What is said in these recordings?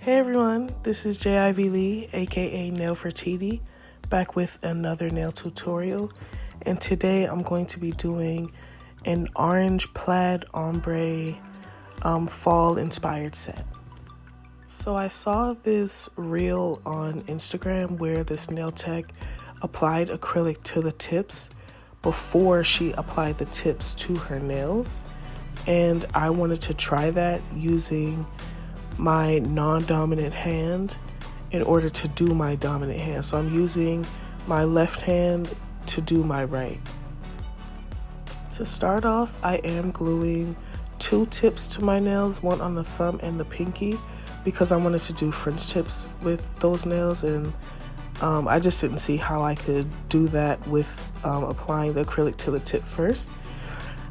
Hey everyone, this is JIV Lee, aka Nail for TD, back with another nail tutorial. And today I'm going to be doing an orange plaid ombre fall inspired set. So I saw this reel on Instagram where this nail tech applied acrylic to the tips before she applied the tips to her nails. And I wanted to try that using my non-dominant hand in order to do my dominant hand. So I'm using my left hand to do my right. To start off, I am gluing 2 tips to my nails, one on the thumb and the pinky, because I wanted to do French tips with those nails, and I just didn't see how I could do that with applying the acrylic to the tip first.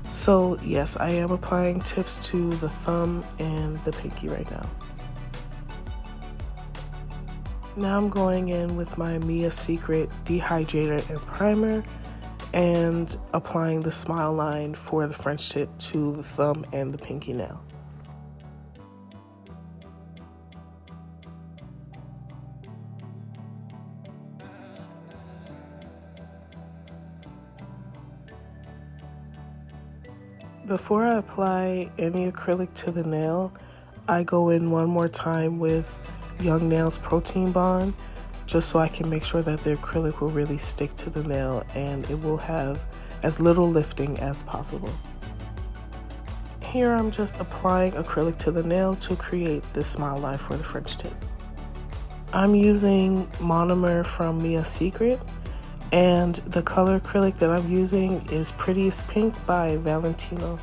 So yes, I am applying tips to the thumb and the pinky right now. Now I'm going in with my Mia Secret dehydrator and primer and applying the smile line for the French tip to the thumb and the pinky nail. Before I apply any acrylic to the nail, I go in one more time with Young Nails Protein Bond, just so I can make sure that the acrylic will really stick to the nail and it will have as little lifting as possible. Here I'm just applying acrylic to the nail to create this smile line for the French tip. I'm using monomer from Mia Secret, and the color acrylic that I'm using is Prettiest Pink by Valentino.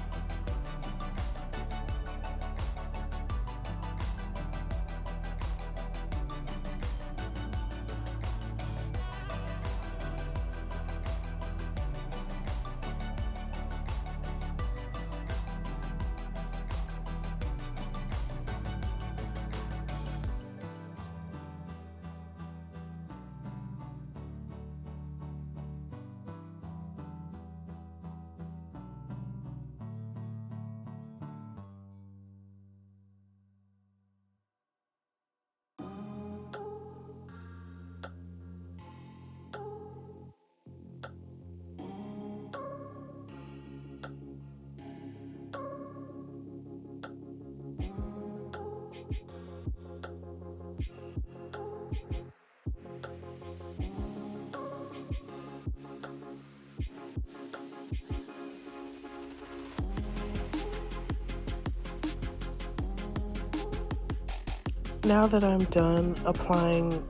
Now that I'm done applying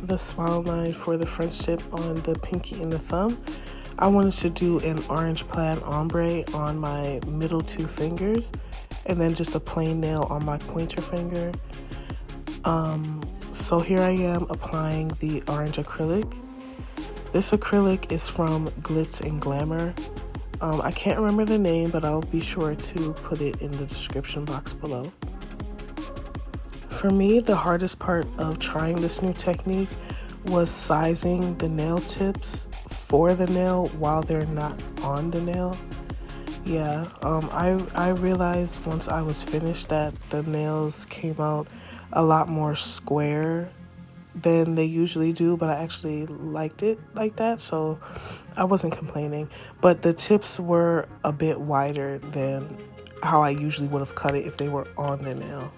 the smile line for the French tip on the pinky and the thumb, I wanted to do an orange plaid ombre on my middle 2 fingers and then just a plain nail on my pointer finger. So here I am applying the orange acrylic. This acrylic is from Glitz and Glamour. I can't remember the name, but I'll be sure to put it in the description box below. For me, the hardest part of trying this new technique was sizing the nail tips for the nail while they're not on the nail. Yeah, I realized once I was finished that the nails came out a lot more square than they usually do, but I actually liked it like that, so I wasn't complaining. But the tips were a bit wider than how I usually would have cut it if they were on the nail.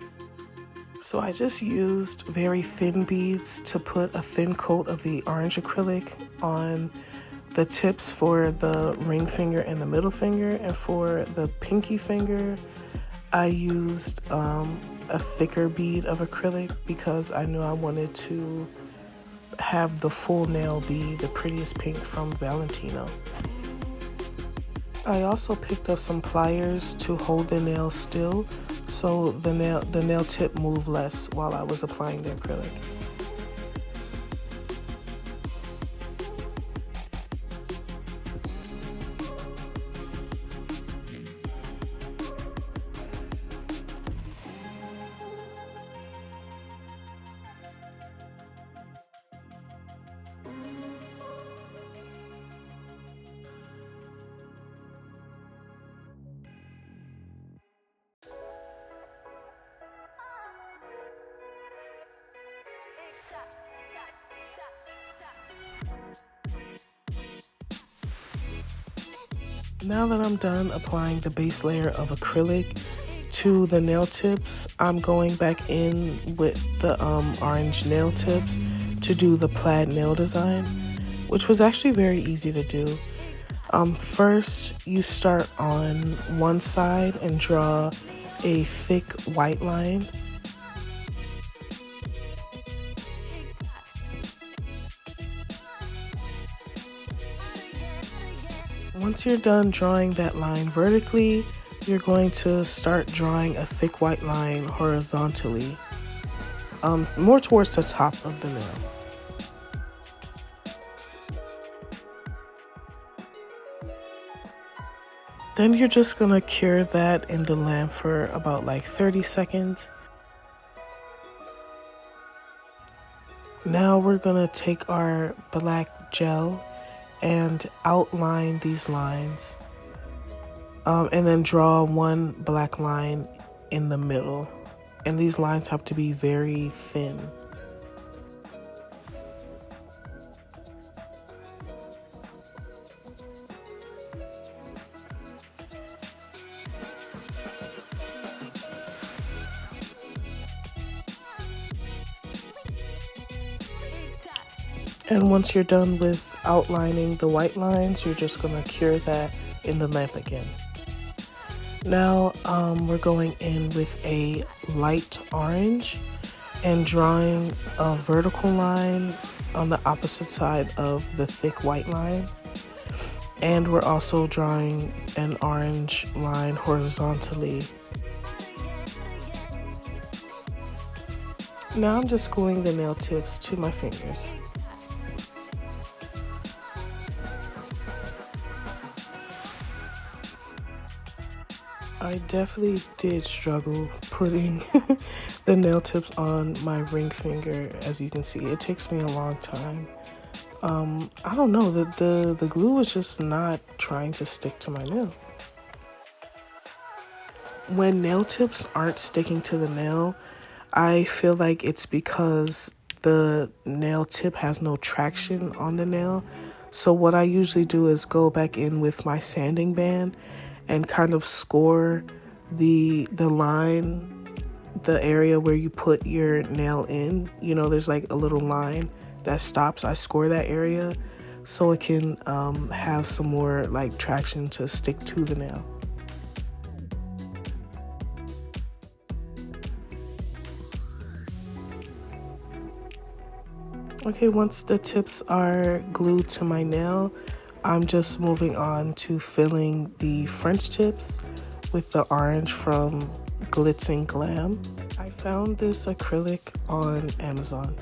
So I just used very thin beads to put a thin coat of the orange acrylic on the tips for the ring finger and the middle finger, and for the pinky finger I used a thicker bead of acrylic because I knew I wanted to have the full nail be the Prettiest Pink from Valentino. I also picked up some pliers to hold the nail still so the nail tip moved less while I was applying the acrylic. Now that I'm done applying the base layer of acrylic to the nail tips, I'm going back in with the orange nail tips to do the plaid nail design, which was actually very easy to do. First, you start on one side and draw a thick white line. Once you're done drawing that line vertically, you're going to start drawing a thick white line horizontally, more towards the top of the nail. Then you're just gonna cure that in the lamp for about like 30 seconds. Now we're gonna take our black gel and outline these lines, and then draw one black line in the middle. And these lines have to be very thin. And once you're done with outlining the white lines, you're just gonna cure that in the lamp again. Now we're going in with a light orange and drawing a vertical line on the opposite side of the thick white line. And we're also drawing an orange line horizontally. Now I'm just gluing the nail tips to my fingers. I definitely did struggle putting the nail tips on my ring finger. As you can see, it takes me a long time. I don't know, the glue was just not trying to stick to my nail. When nail tips aren't sticking to the nail, I feel like it's because the nail tip has no traction on the nail. So what I usually do is go back in with my sanding band and kind of score the line, the area where you put your nail in. You know, there's like a little line that stops. I score that area so it can have some more like traction to stick to the nail. Okay, once the tips are glued to my nail, I'm just moving on to filling the French tips with the orange from Glitz and Glam. I found this acrylic on Amazon.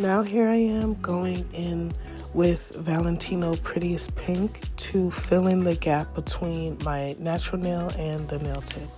Now here I am going in with Valentino Prettiest Pink to fill in the gap between my natural nail and the nail tip.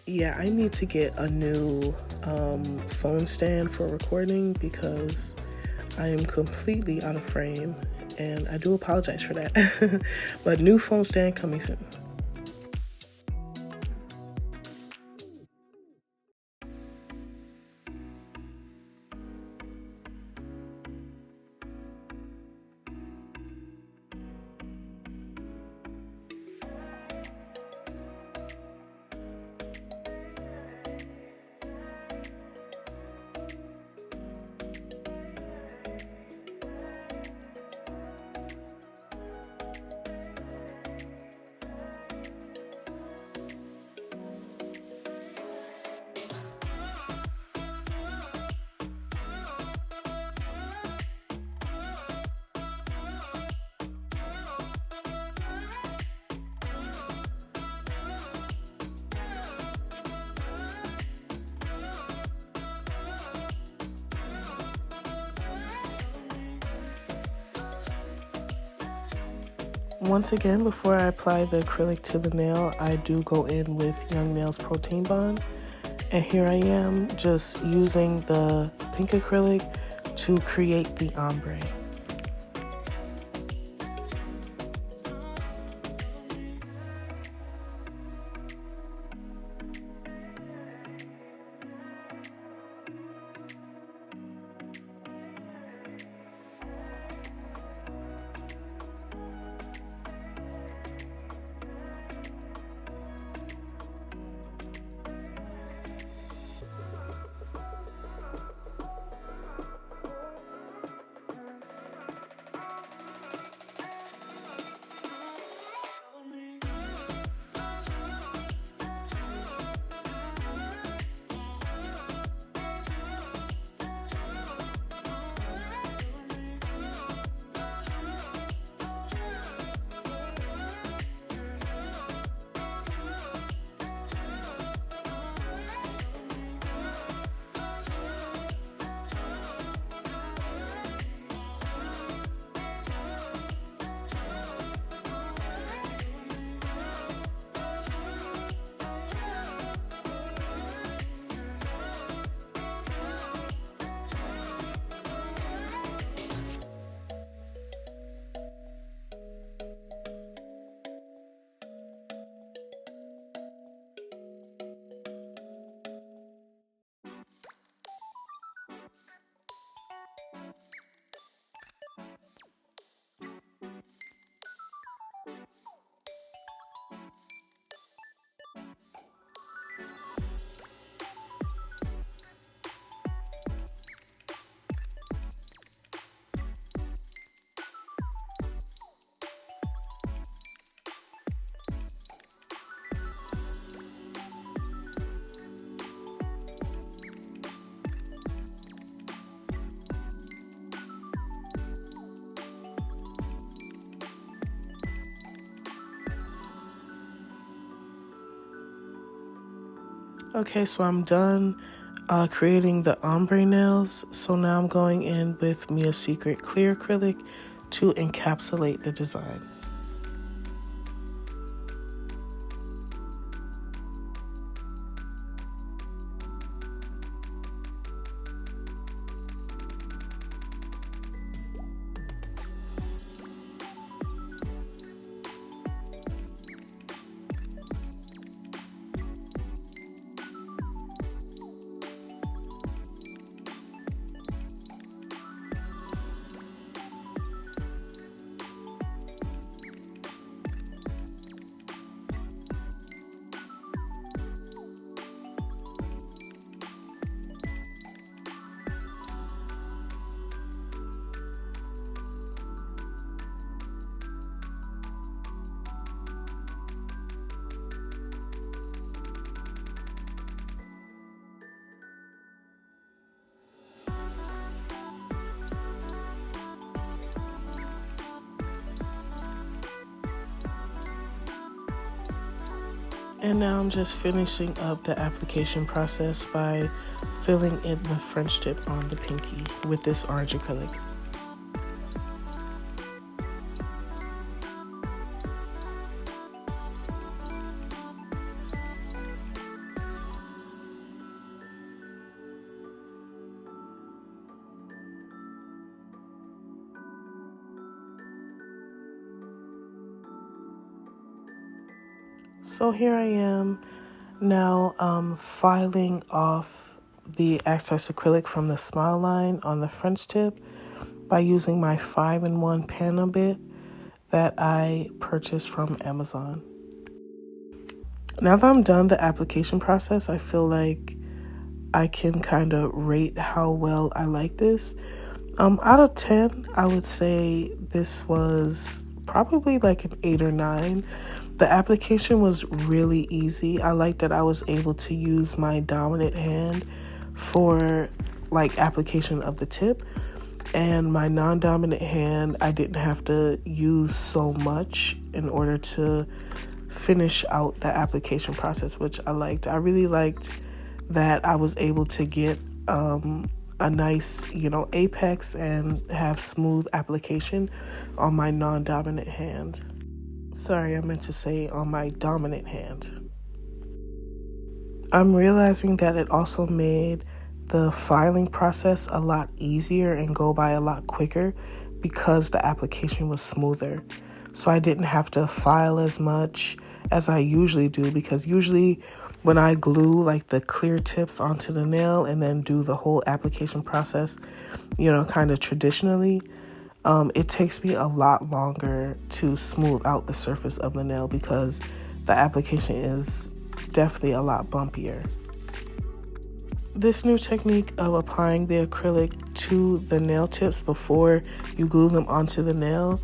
Yeah, I need to get a new phone stand for recording because I am completely out of frame, and I do apologize for that. But new phone stand coming soon. Once again, before I apply the acrylic to the nail, I do go in with Young Nails Protein Bond. And here I am just using the pink acrylic to create the ombre. Okay, so I'm done creating the ombre nails. So now I'm going in with Mia's Secret clear acrylic to encapsulate the design. And now I'm just finishing up the application process by filling in the French tip on the pinky with this orange acrylic. So here I am now filing off the Access acrylic from the smile line on the French tip by using my 5-in-1 panel bit that I purchased from Amazon. Now that I'm done the application process, I feel like I can kind of rate how well I like this. Out of 10, I would say this was probably like an 8 or 9. The application was really easy. I like that I was able to use my dominant hand for like application of the tip, and my non-dominant hand, I didn't have to use so much in order to finish out the application process, which I liked. I really liked that I was able to get a nice, apex and have smooth application on my non-dominant hand. Sorry, I meant to say on my dominant hand. I'm realizing that it also made the filing process a lot easier and go by a lot quicker because the application was smoother. So I didn't have to file as much as I usually do, because usually when I glue like the clear tips onto the nail and then do the whole application process, kind of traditionally, it takes me a lot longer to smooth out the surface of the nail because the application is definitely a lot bumpier. This new technique of applying the acrylic to the nail tips before you glue them onto the nail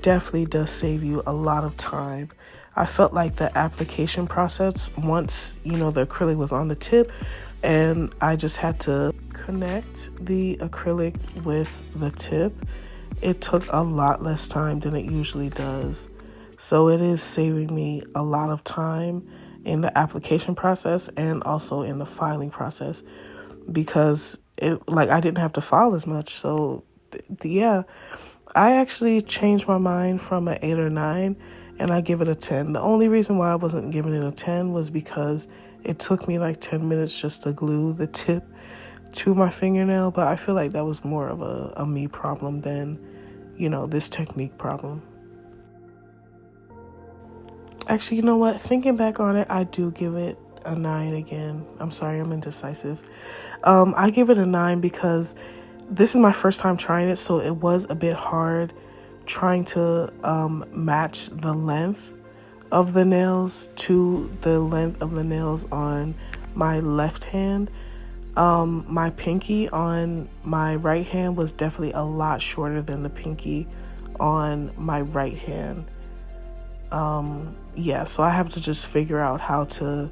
definitely does save you a lot of time. I felt like the application process, once the acrylic was on the tip and I just had to connect the acrylic with the tip, it took a lot less time than it usually does. So it is saving me a lot of time in the application process and also in the filing process, because I didn't have to file as much. So yeah, I actually changed my mind from an 8 or 9 and I give it a 10. The only reason why I wasn't giving it a 10 was because it took me like 10 minutes just to glue the tip to my fingernail, but I feel like that was more of a me problem than, this technique problem. Actually, you know what? Thinking back on it, I do give it a 9 again. I'm sorry, I'm indecisive. I give it a 9 because this is my first time trying it, so it was a bit hard trying to match the length of the nails to the length of the nails on my left hand. My pinky on my right hand was definitely a lot shorter than the pinky on my right hand. So I have to just figure out how to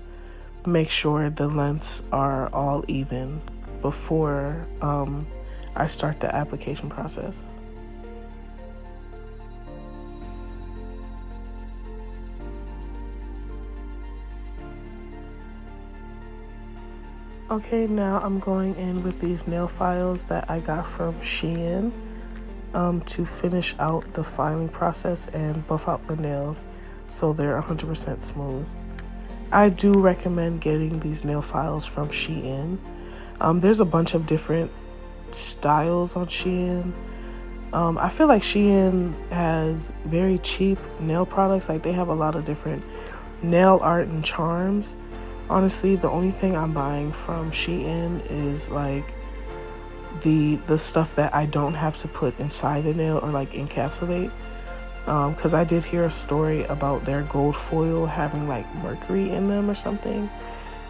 make sure the lengths are all even before I start the application process. Okay, now I'm going in with these nail files that I got from Shein to finish out the filing process and buff out the nails so they're 100% smooth. I do recommend getting these nail files from Shein. There's a bunch of different styles on Shein. I feel like Shein has very cheap nail products. Like, they have a lot of different nail art and charms. Honestly, the only thing I'm buying from Shein is like the stuff that I don't have to put inside the nail or like encapsulate. Because I did hear a story about their gold foil having like mercury in them or something.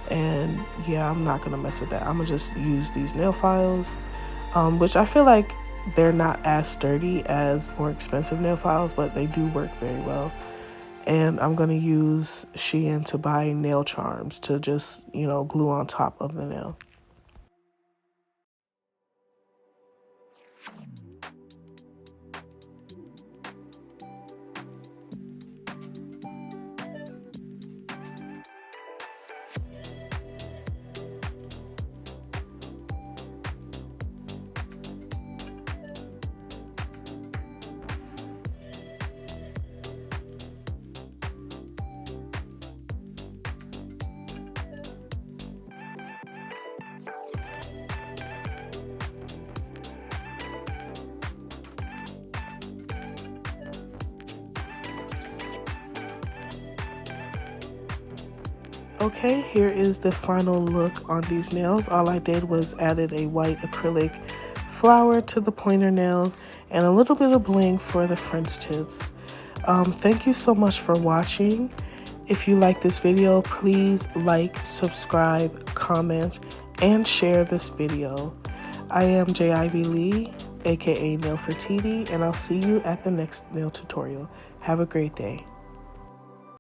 And yeah, I'm not gonna mess with that. I'm gonna just use these nail files, which I feel like they're not as sturdy as more expensive nail files, but they do work very well. And I'm gonna use Shein to buy nail charms to just, glue on top of the nail. Okay, here is the final look on these nails. All I did was added a white acrylic flower to the pointer nail and a little bit of bling for the French tips. Thank you so much for watching. If you like this video, please like, subscribe, comment, and share this video. I am J. Ivy Lee, aka Nail for TD, and I'll see you at the next nail tutorial. Have a great day.